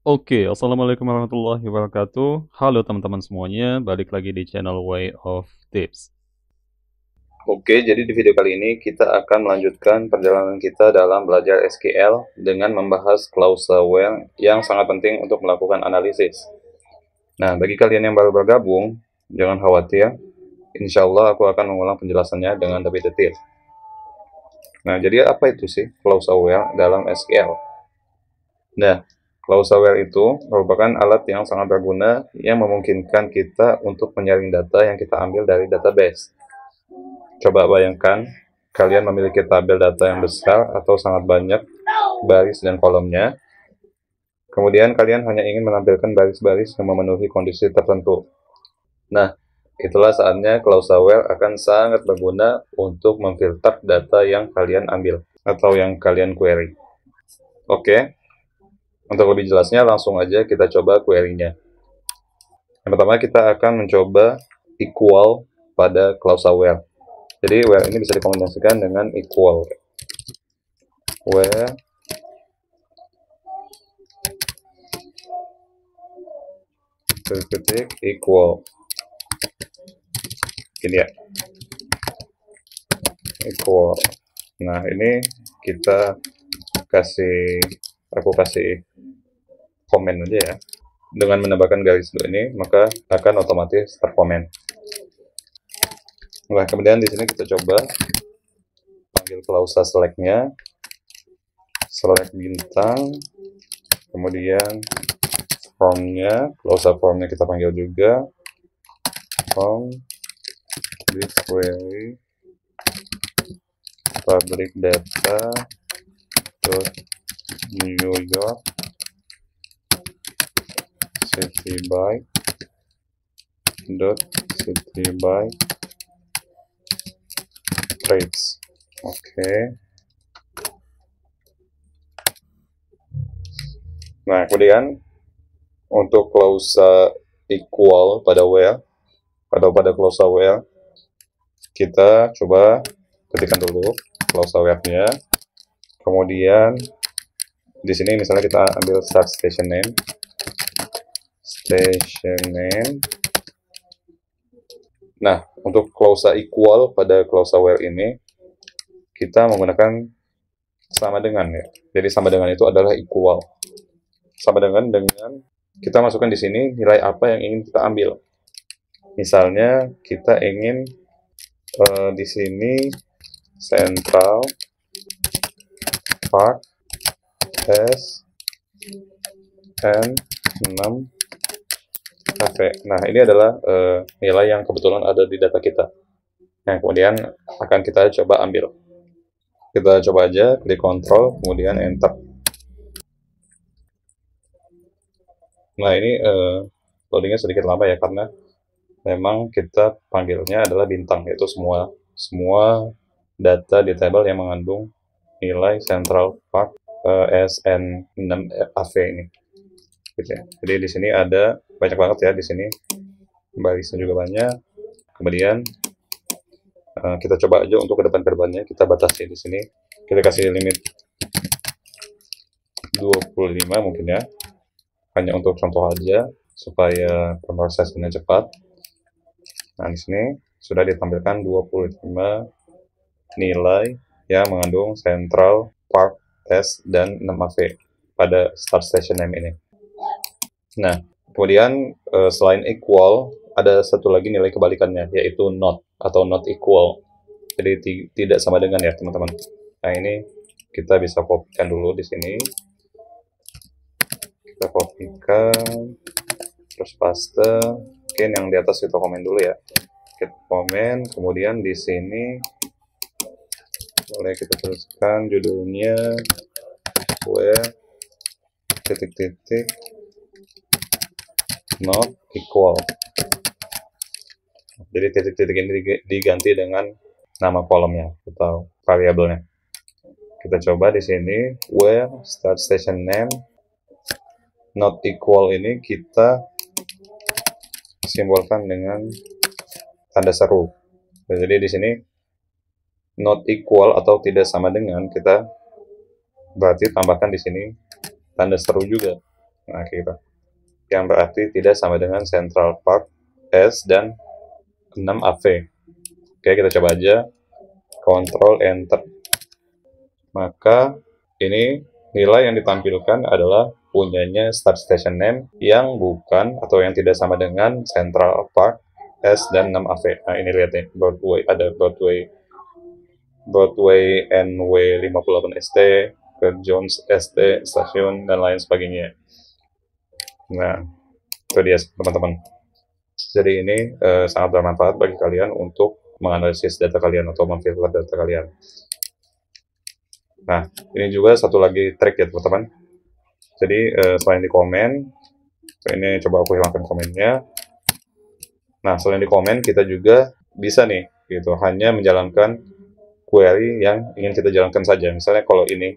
Oke, assalamualaikum warahmatullahi wabarakatuh. Halo teman-teman semuanya, balik lagi di channel Way of Tips. Oke, jadi di video kali ini kita akan melanjutkan perjalanan kita dalam belajar SQL dengan membahas clause while yang sangat penting untuk melakukan analisis. Nah, bagi kalian yang baru bergabung, jangan khawatir. Insya Allah aku akan mengulang penjelasannya dengan lebih detail. Nah, jadi apa itu sih clause while dalam SQL? Nah, clause while itu merupakan alat yang sangat berguna yang memungkinkan kita untuk menyaring data yang kita ambil dari database. Coba bayangkan, kalian memiliki tabel data yang besar atau sangat banyak baris dan kolomnya. Kemudian kalian hanya ingin menampilkan baris-baris yang memenuhi kondisi tertentu. Nah, itulah saatnya clause while akan sangat berguna untuk memfilter data yang kalian ambil atau yang kalian query. Oke, untuk lebih jelasnya langsung aja kita coba query-nya. Yang pertama kita akan mencoba equal pada clause while. Jadi while ini bisa dikombinasikan dengan equal. Where titik equal gini ya, equal. Nah, ini kita aku kasih komen aja ya. Dengan menambahkan garis dua ini, maka akan otomatis terkomen. Nah, kemudian di sini kita coba panggil clause select-nya, select bintang, kemudian from-nya, clause from-nya kita panggil juga, from this query public data New York city by trades. Oke. Nah, kemudian untuk clause equal pada where atau pada clause where, kita coba ketikkan dulu clause where-nya. Kemudian di sini misalnya kita ambil start station name. Nah, untuk clause equal pada clause where ini kita menggunakan sama dengan ya. Jadi sama dengan itu adalah equal. Sama dengan kita masukkan di sini nilai apa yang ingin kita ambil. Misalnya kita ingin di sini Central Park S N 6 cafe. Nah, ini adalah nilai yang kebetulan ada di data kita. Nah, kemudian akan kita coba ambil. Kita coba aja klik Ctrl, kemudian Enter. Nah, ini loadingnya sedikit lama ya, karena memang kita panggilnya adalah bintang, yaitu semua data di tabel yang mengandung nilai Central Park SN6AV ini. Gitu ya. Jadi di sini ada banyak banget ya, di sini barisnya juga banyak. Kemudian kita coba aja untuk kedepannya kita batasi di sini. Kita kasih limit 25 mungkin ya, hanya untuk contoh aja supaya pemrosesannya cepat. Nah, di sini sudah ditampilkan 25 nilai yang mengandung Central Park S dan 6AV pada start station name ini. Nah, kemudian selain equal, ada satu lagi nilai kebalikannya, yaitu not atau not equal. Jadi tidak sama dengan ya, teman-teman. Nah, ini kita bisa kopikan dulu di sini. Kita kopikan, terus paste. Mungkin yang di atas kita komen dulu ya. Kita komen, kemudian di sini boleh kita tuliskan judulnya where titik-titik not equal. Jadi titik-titik ini diganti dengan nama kolomnya atau variabelnya. Kita coba di sini where start station name not equal ini kita simbolkan dengan tanda seru. Jadi di sini not equal atau tidak sama dengan, kita berarti tambahkan di sini tanda seru juga. Nah, gitu. Yang berarti tidak sama dengan Central Park S dan 6AV. Oke, kita coba aja. Control Enter. Maka ini nilai yang ditampilkan adalah punyanya Start Station Name yang bukan atau yang tidak sama dengan Central Park S dan 6AV. Nah, ini lihat nih, Broadway, ada Broadway NW58ST, ke Jones ST, stasiun, dan lain sebagainya. Nah, itu dia teman-teman. Jadi ini sangat bermanfaat bagi kalian untuk menganalisis data kalian atau memfilter data kalian. Nah, ini juga satu lagi trik ya teman-teman. Jadi selain di komen, ini coba aku hilangkan komennya. Nah, selain di komen, kita juga bisa nih, gitu, hanya menjalankan query yang ingin kita jalankan saja. Misalnya kalau ini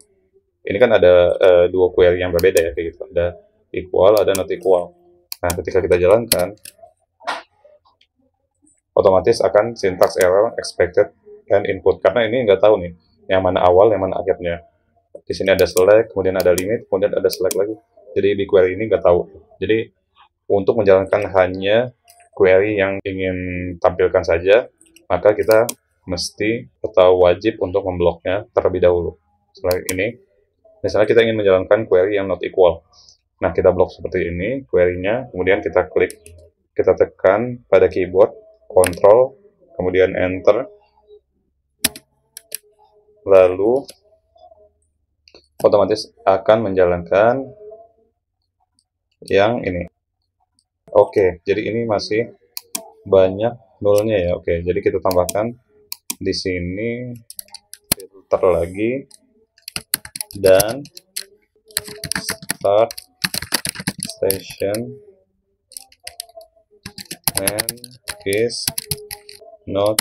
kan ada dua query yang berbeda ya, kayak gitu. Ada equal, ada not equal. Nah, ketika kita jalankan, otomatis akan syntax error expected and input. Karena ini nggak tahu nih, yang mana awal, yang mana akhirnya. Di sini ada select, kemudian ada limit, kemudian ada select lagi. Jadi di query ini nggak tahu. Jadi untuk menjalankan hanya query yang ingin tampilkan saja, maka kita mesti atau wajib untuk membloknya terlebih dahulu. Selain ini, misalnya kita ingin menjalankan query yang not equal. Nah, kita blok seperti ini query-nya, kemudian kita klik, kita tekan pada keyboard, Control, kemudian Enter, lalu otomatis akan menjalankan yang ini. Oke, jadi ini masih banyak nolnya ya. Oke, jadi kita tambahkan di sini filter lagi dan start station and is not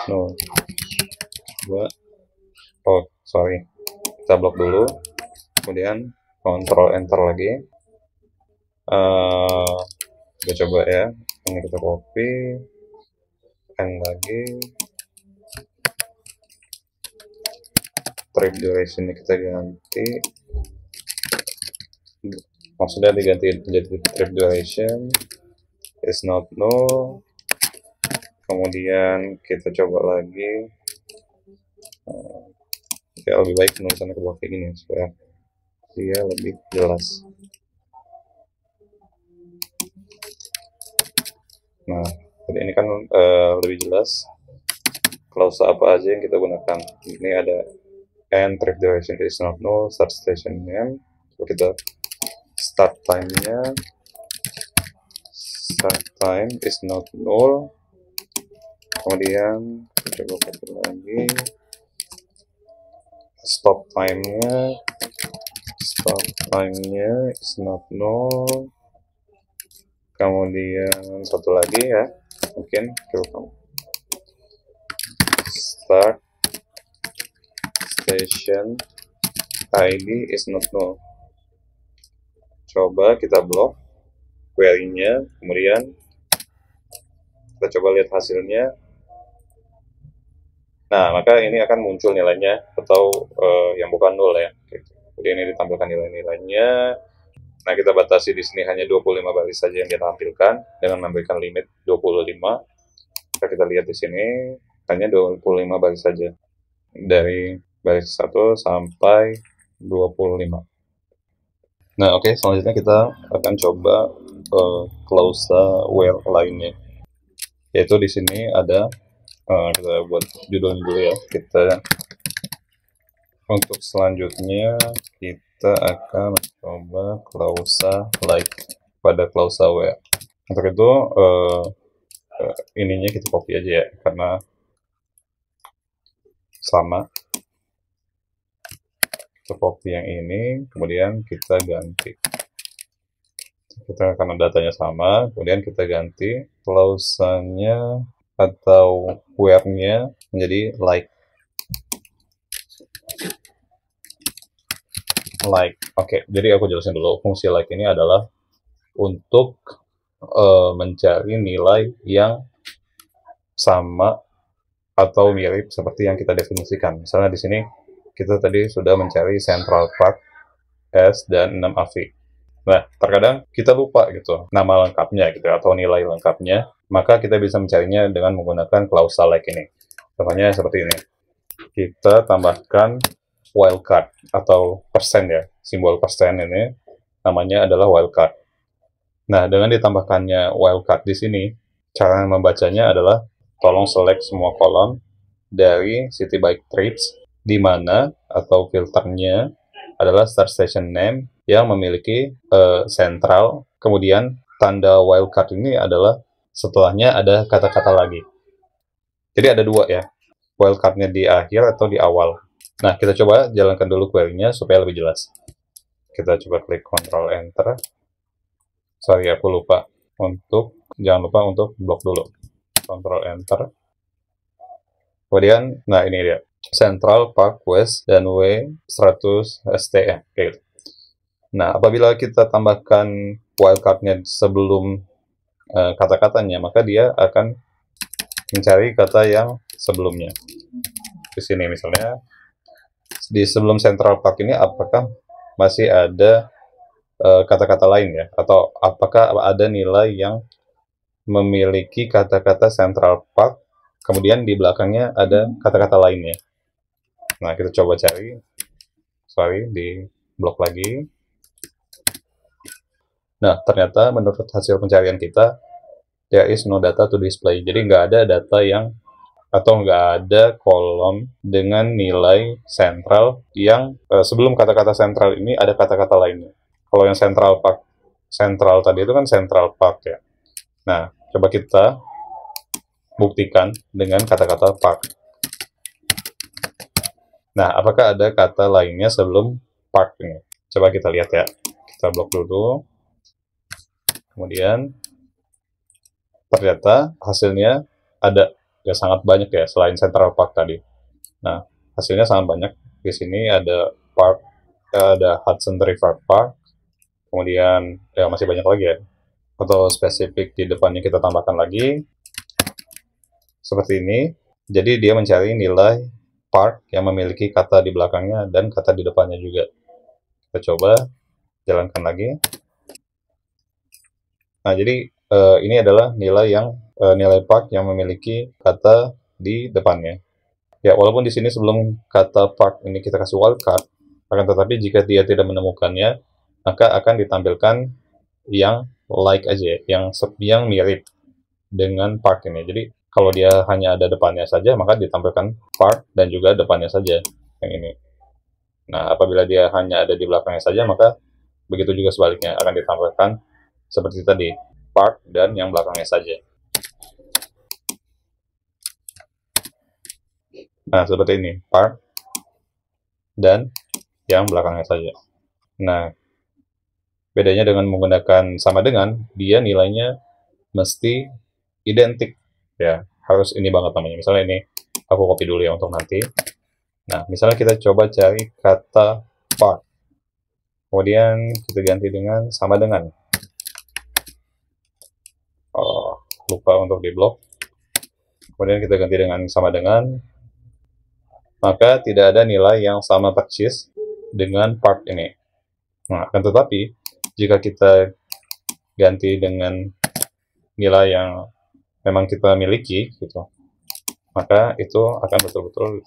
null. Oh, sorry. Kita blok dulu. Kemudian Control Enter lagi. Kita coba ya. Ini kita copy. N lagi. Trip duration kita ganti. Maksudnya diganti menjadi trip duration is not null. Kemudian kita coba lagi. Ya, lebih baik penulisannya ke bawah kayak gini supaya dia lebih jelas. Nah, jadi ini kan lebih jelas klausa apa aja yang kita gunakan. Ini ada and trip duration is not null, start station name. So, kita start time-nya, start time is not null. Kemudian kita coba copy lagi. Stop time-nya is not null. Kemudian satu lagi ya, mungkin start station ID is not null. Coba kita blok query-nya, kemudian kita coba lihat hasilnya. Nah, maka ini akan muncul nilainya atau yang bukan nol ya. Jadi ini ditampilkan nilai-nilainya. Nah, kita batasi di sini hanya 25 baris saja yang kita tampilkan dengan memberikan limit 25. Kita lihat di sini hanya 25 baris saja. Dari baris 1 sampai 25. Nah, oke, selanjutnya kita akan coba klausa where lainnya. Yaitu di sini ada kita buat judulnya dulu ya. Untuk selanjutnya kita akan coba klausa like pada klausa where. Untuk itu ininya kita copy aja ya, karena sama. Kita copy yang ini, kemudian kita ganti. Kita karena datanya sama, kemudian kita ganti klausanya atau where-nya menjadi like. Oke, jadi aku jelasin dulu. Fungsi like ini adalah untuk mencari nilai yang sama atau mirip seperti yang kita definisikan. Misalnya di sini kita tadi sudah mencari Central Park S, dan 6 AV. Nah, terkadang kita lupa gitu nama lengkapnya gitu atau nilai lengkapnya, maka kita bisa mencarinya dengan menggunakan klausa like ini. Contohnya seperti ini. Kita tambahkan wildcard atau persen ya, simbol persen ini namanya adalah wildcard. Nah, dengan ditambahkannya wildcard di sini, cara membacanya adalah tolong select semua kolom dari city bike trips, di mana atau filternya adalah start station name yang memiliki sentral, kemudian tanda wildcard ini adalah setelahnya ada kata-kata lagi. Jadi ada dua ya, wildcardnya di akhir atau di awal. Nah, kita coba jalankan dulu query-nya supaya lebih jelas. Kita coba klik Ctrl Enter. Sorry, aku lupa jangan lupa untuk blok dulu. Ctrl Enter. Kemudian, nah ini dia. Central Park West dan W 100 STM. Oke. Nah, apabila kita tambahkan wildcard-nya sebelum kata-katanya, maka dia akan mencari kata yang sebelumnya. Di sini misalnya, di sebelum Central Park ini apakah masih ada kata-kata lain ya? Atau apakah ada nilai yang memiliki kata-kata Central Park, kemudian di belakangnya ada kata-kata lainnya? Nah, kita coba cari. Sorry, di blok lagi. Nah, ternyata menurut hasil pencarian kita, there is no data to display. Jadi nggak ada data yang, atau nggak ada kolom dengan nilai sentral yang sebelum kata-kata sentral ini ada kata-kata lainnya. Kalau yang Central Park, sentral tadi itu kan Central Park ya. Nah, coba kita buktikan dengan kata-kata park. Nah, apakah ada kata lainnya sebelum park ini? Coba kita lihat ya. Kita blok dulu. Kemudian, ternyata hasilnya ada. Ya, sangat banyak ya, selain Central Park tadi. Nah, hasilnya sangat banyak. Di sini ada park, ada Hudson River Park. Kemudian, ya masih banyak lagi ya. Atau spesifik di depannya kita tambahkan lagi. Seperti ini. Jadi, dia mencari nilai park yang memiliki kata di belakangnya dan kata di depannya juga. Kita coba jalankan lagi. Nah, jadi ini adalah nilai park yang memiliki kata di depannya. Ya, walaupun di sini sebelum kata park ini kita kasih wildcard, akan tetapi jika dia tidak menemukannya, maka akan ditampilkan yang like aja, yang mirip dengan park ini. Jadi kalau dia hanya ada depannya saja, maka ditampilkan park dan juga depannya saja yang ini. Nah, apabila dia hanya ada di belakangnya saja, maka begitu juga sebaliknya akan ditampilkan seperti tadi, park dan yang belakangnya saja. Nah, seperti ini, park dan yang belakangnya saja. Nah, bedanya dengan menggunakan sama dengan, dia nilainya mesti identik. Ya, harus ini banget namanya. Misalnya ini, aku copy dulu ya untuk nanti. Nah, misalnya kita coba cari kata park. Kemudian kita ganti dengan sama dengan. Oh, lupa untuk di blok. Kemudian kita ganti dengan sama dengan. Maka tidak ada nilai yang sama persis dengan park ini. Nah, akan tetapi, jika kita ganti dengan nilai yang memang kita miliki, gitu, maka itu akan betul-betul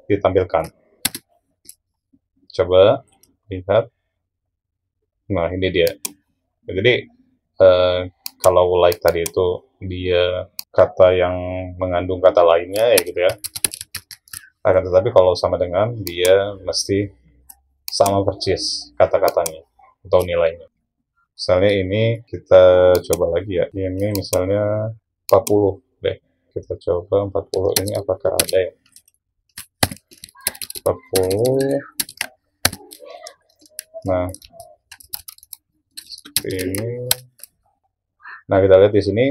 ditampilkan. Coba lihat. Nah, ini dia. Jadi, kalau like tadi itu dia kata yang mengandung kata lainnya, ya gitu ya. Akan tetapi kalau sama dengan, dia mesti sama persis kata-katanya atau nilainya. Misalnya ini kita coba lagi ya. Ini misalnya 40 deh. Kita coba 40 ini apakah ada ya. 40. Nah, ini. Nah, kita lihat di sini.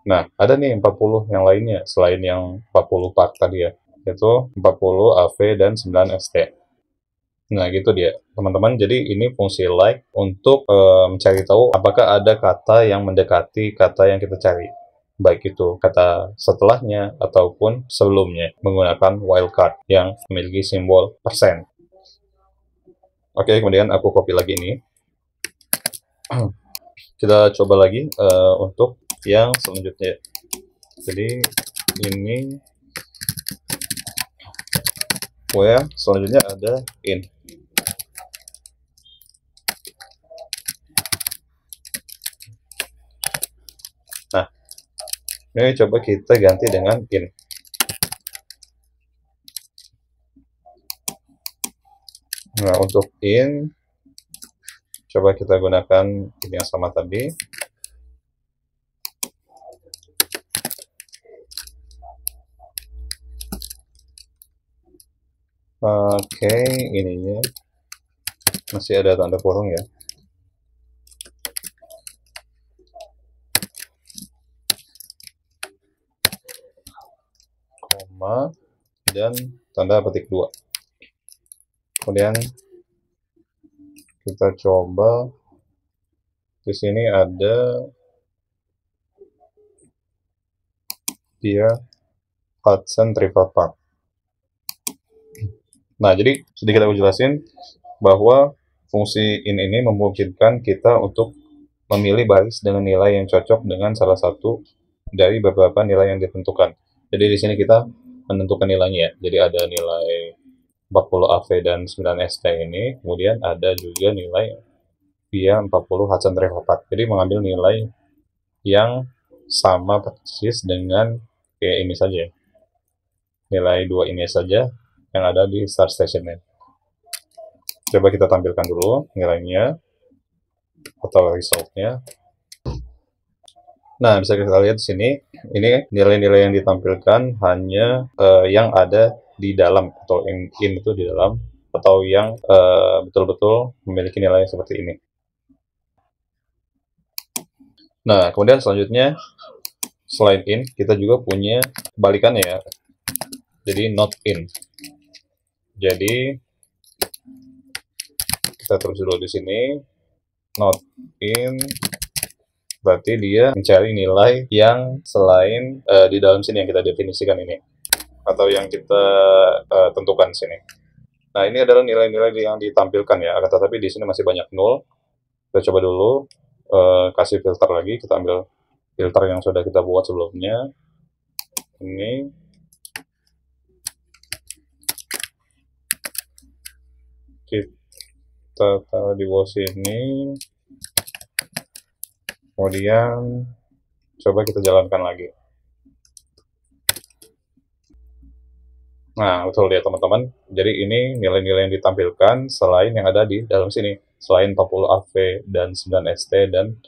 Nah, ada nih 40 yang lainnya selain yang 40 part tadi ya. Yaitu 40 AV dan 9 ST. Nah, gitu dia, teman-teman. Jadi ini fungsi like untuk mencari tahu apakah ada kata yang mendekati kata yang kita cari. baik itu kata setelahnya ataupun sebelumnya menggunakan wildcard yang memiliki simbol persen. Oke, kemudian aku copy lagi ini. Kita coba lagi untuk yang selanjutnya. Jadi ini where, selanjutnya ada in. Nah, ini coba kita ganti dengan in. Nah, untuk in, coba kita gunakan in yang sama tadi. Oke, ininya masih ada tanda kurung ya. Koma dan tanda petik 2. Kemudian kita coba di sini ada dia Hudson River Park. Nah, jadi sedikit aku jelasin bahwa fungsi in ini memungkinkan kita untuk memilih baris dengan nilai yang cocok dengan salah satu dari beberapa nilai yang ditentukan. Jadi di sini kita menentukan nilainya ya. Jadi ada nilai 40 AV dan 9 ST ini, kemudian ada juga nilai via 40 Hudson River Park. Jadi mengambil nilai yang sama persis dengan kayak ini saja. Nilai 2 ini saja yang ada di start stationnya. Coba kita tampilkan dulu nilainya atau resultnya. Nah, bisa kita lihat di sini, ini nilai-nilai yang ditampilkan hanya yang ada di dalam, atau in itu di dalam, atau yang betul-betul memiliki nilai seperti ini. Nah, kemudian selanjutnya, selain in, kita juga punya kebalikannya ya. Jadi not in. Jadi kita terus dulu di sini, not in, berarti dia mencari nilai yang selain di dalam sini yang kita definisikan ini, atau yang kita tentukan sini. Nah, ini adalah nilai-nilai yang ditampilkan ya, akan tetapi di sini masih banyak nol. Kita coba dulu kasih filter lagi, kita ambil filter yang sudah kita buat sebelumnya. Ini kita taruh di bawah sini, kemudian coba kita jalankan lagi. Nah, betul ya teman-teman. Jadi ini nilai-nilai yang ditampilkan selain yang ada di dalam sini. Selain 40 AV dan 9 ST dan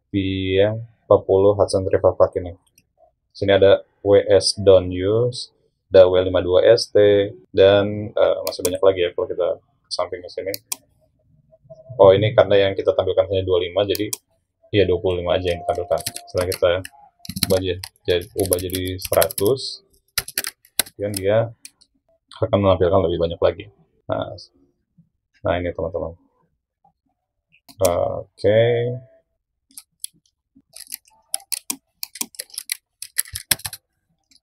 via 40 Hudson River Park ini. Sini ada WS don't use, ada W52 ST, dan masih banyak lagi ya kalau kita ke samping ke sini. Oh, ini karena yang kita tampilkan hanya 25, jadi ya 25 aja yang ditampilkan. Setelah kita ubah jadi 100, kemudian dia akan menampilkan lebih banyak lagi. Nah ini teman-teman. Oke.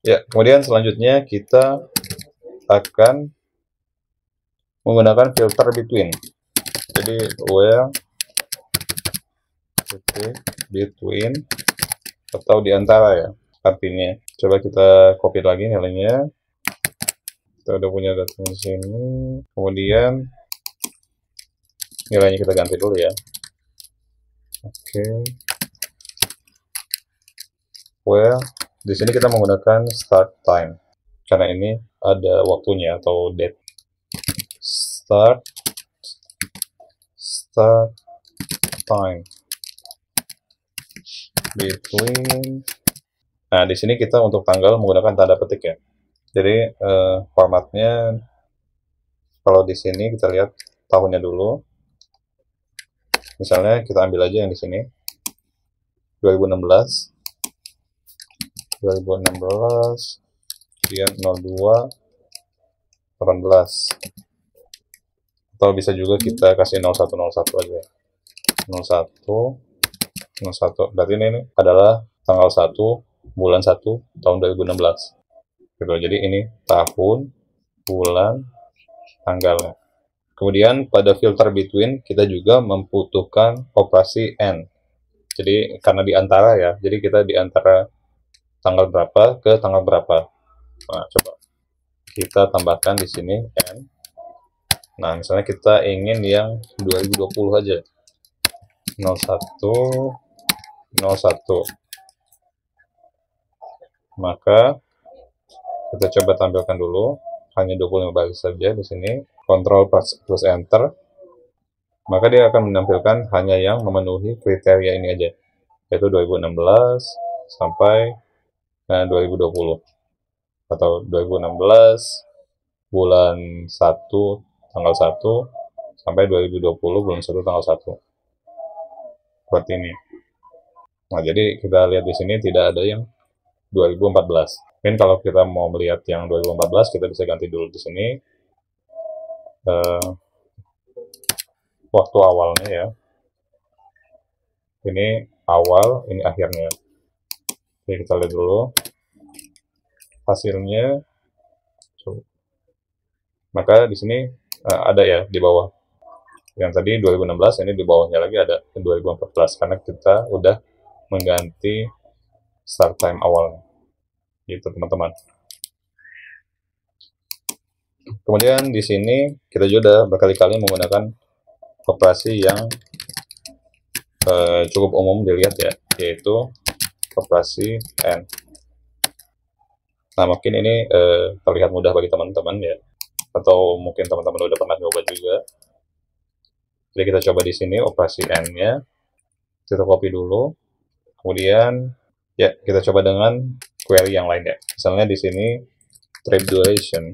Ya, kemudian selanjutnya kita akan menggunakan filter between. Jadi where between atau di antara ya artinya. Coba kita copy lagi nilainya. Kita udah punya data di sini. Kemudian nilainya kita ganti dulu ya. Oke. Where di sini kita menggunakan start time karena ini ada waktunya atau date. Start time between. Nah, di sini kita untuk tanggal menggunakan tanda petik ya. Jadi formatnya kalau di sini kita lihat tahunnya dulu. Misalnya kita ambil aja yang di sini 2016. Kemudian 02 18. Atau bisa juga kita kasih 0101 aja. 01 berarti ini adalah tanggal 1 bulan 1 tahun 2016 gitu. Jadi ini tahun, bulan, tanggalnya. Kemudian pada filter between kita juga membutuhkan operasi AND. Jadi karena di antara ya, jadi kita di antara tanggal berapa ke tanggal berapa. Nah, coba kita tambahkan di sini AND. Nah, misalnya kita ingin yang 2020 aja. 01 01. Maka kita coba tampilkan dulu hanya 25 baris saja di sini. Ctrl plus enter. Maka dia akan menampilkan hanya yang memenuhi kriteria ini aja, yaitu 2016 sampai 2020 atau 2016 bulan 1 tanggal 1 sampai 2020 bulan 1 tanggal 1. Seperti ini. Nah, jadi kita lihat di sini tidak ada yang 2014. Mungkin kalau kita mau melihat yang 2014, kita bisa ganti dulu di sini waktu awalnya ya. Ini awal, ini akhirnya. Oke, kita lihat dulu hasilnya. Maka di sini ada ya di bawah. Yang tadi 2016, ini di bawahnya lagi ada 2014 karena kita udah mengganti start time awalnya. Gitu teman-teman. Kemudian di sini kita juga berkali-kali menggunakan operasi yang cukup umum dilihat ya, yaitu operasi AND. Nah, mungkin ini terlihat mudah bagi teman-teman ya, atau mungkin teman-teman udah pernah coba juga. Jadi kita coba di sini operasi AND-nya, kita copy dulu, kemudian ya kita coba dengan query yang lain ya. Misalnya di sini trip duration,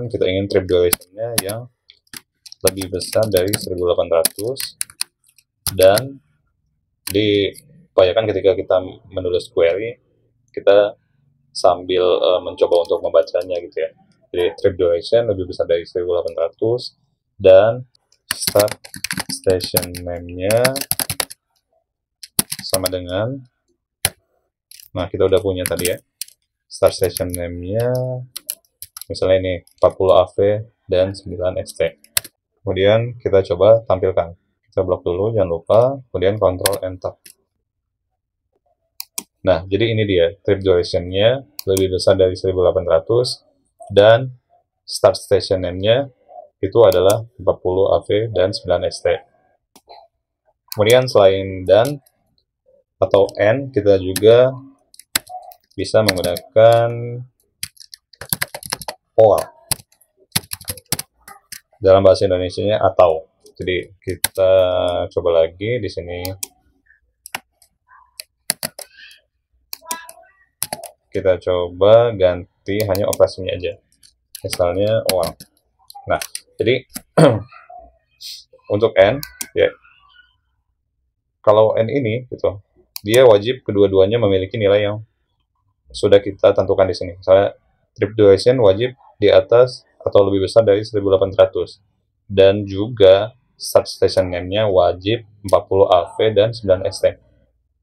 kita ingin trip duration-nya yang lebih besar dari 1800 dan diupayakan ketika kita menulis query kita sambil mencoba untuk membacanya gitu ya. Jadi trip duration lebih besar dari 1800 dan start station name-nya sama dengan, nah kita udah punya tadi ya, start station name-nya misalnya ini 40 AV dan 9 ST. Kemudian kita coba tampilkan, kita blok dulu jangan lupa, kemudian Ctrl Enter. Nah, jadi ini dia, trip duration-nya lebih besar dari 1800 dan start station name-nya itu adalah 40 AV dan 9 ST. Kemudian selain dan atau and, kita juga bisa menggunakan or. Dalam bahasa Indonesianya atau. Jadi kita coba lagi di sini. Kita coba ganti hanya operasinya aja. Misalnya or. Nah, jadi untuk n ya, kalau n ini gitu, dia wajib kedua-duanya memiliki nilai yang sudah kita tentukan di sini. Misalnya trip duration wajib di atas atau lebih besar dari 1800 dan juga start station name-nya wajib 40 AV dan 9 ST.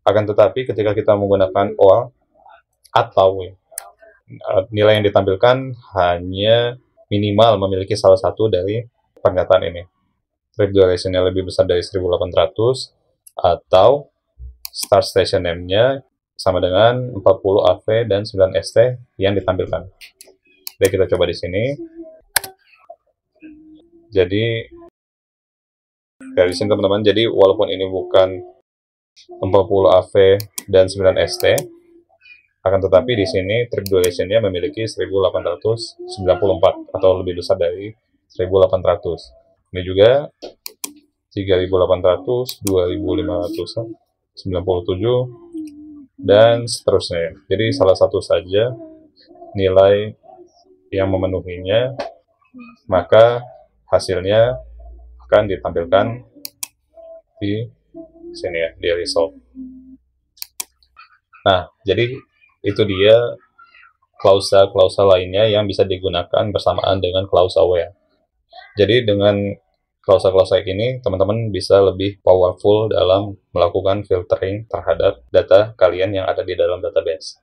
Akan tetapi ketika kita menggunakan or atau nilai yang ditampilkan hanya minimal memiliki salah satu dari pernyataan ini. Trip duration-nya lebih besar dari 1800 atau start station name-nya sama dengan 40 AV dan 9 ST yang ditampilkan. Jadi kita coba di sini. Jadi dari sini teman-teman, jadi walaupun ini bukan 40 AV dan 9 ST, akan tetapi di sini trip duration-nya memiliki 1894 atau lebih besar dari 1800. Ini juga 3800, 2597 dan seterusnya. Jadi salah satu saja nilai yang memenuhinya, maka hasilnya akan ditampilkan di sini ya, di result. Nah, jadi itu dia klausa-klausa lainnya yang bisa digunakan bersamaan dengan klausa where. Jadi dengan klausa-klausa ini, teman-teman bisa lebih powerful dalam melakukan filtering terhadap data kalian yang ada di dalam database.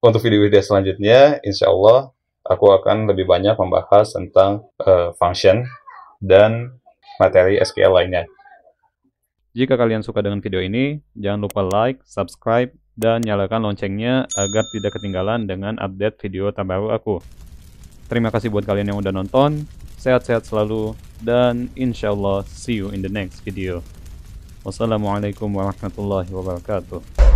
Untuk video-video selanjutnya, insya Allah aku akan lebih banyak membahas tentang function dan materi SQL lainnya. Jika kalian suka dengan video ini, jangan lupa like, subscribe, dan nyalakan loncengnya agar tidak ketinggalan dengan update video terbaru aku. Terima kasih buat kalian yang udah nonton, sehat-sehat selalu, dan insya Allah see you in the next video. Wassalamualaikum warahmatullahi wabarakatuh.